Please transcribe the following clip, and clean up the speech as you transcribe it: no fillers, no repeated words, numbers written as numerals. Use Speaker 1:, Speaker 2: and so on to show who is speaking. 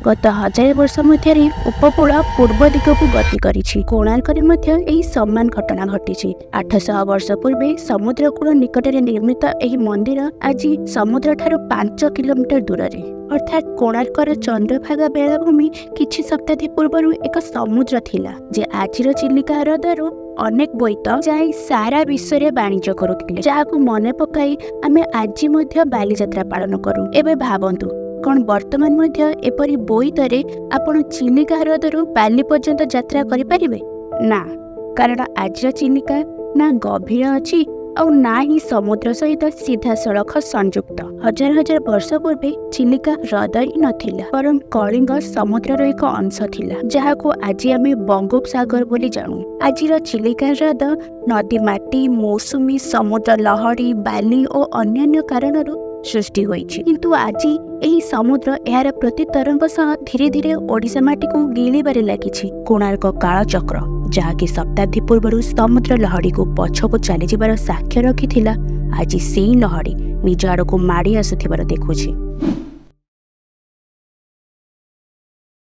Speaker 1: गत 1000 वर्ष मध्य उपकूल पूर्व दिग को गति करिछि। कोणार्क में सम्मान घटना घटी। 800 वर्ष पूर्व समुद्रकूल निकट में निर्मित यह मंदिर आज समुद्र ठारू 5 किलोमीटर दूर अर्थात कोणार्कर चंद्रभागा बेलाभूमि किछि शताब्दी पूर्व एक समुद्र थिला जे आजिर चिलिका हृदयरू अनेक बोईत जाई सारा विश्व में वाणिज्य करुथिले, जाहाकू मने पकाई आमे आज मध्य बालीजात्रा पालन करू। एबे भाबंतु कौन वर्तमान मध्य एपरी बोईतरे आपण चिलिका हृदयरू बाली पर्यंत यात्रा करि परिबे ना, कारण आजिर चिलिका ना गभीर अछि और ना ही समुद्र सहित सीधा सड़क संयुक्त। हजार हजार वर्ष पूर्वे चिलिका हृदय नथिला परम कलिंग समुद्र एक अंश थिला, जहाको आज आमे बंगोपसागर बोली जानू। आजिर चिलिका हृदय नदी माटी मौसुमी समुद्र लहड़ी बाली और अन्य कारणरू सृष्टि होइछि, किंतु आज एही समुद्र यार प्रति तरंग सह धीरे धीरे ओडिशा माटी को गिलिबारे लागिछि। कोणार्क कालचक्र जहाँकि शताब्दी पूर्व समुद्र लहड़ी को पछको चली जिबार साक्ष्य रखिथिला, आज सेही लहड़ी निज आड़ को माड़ी आसुथिबार देखुछि।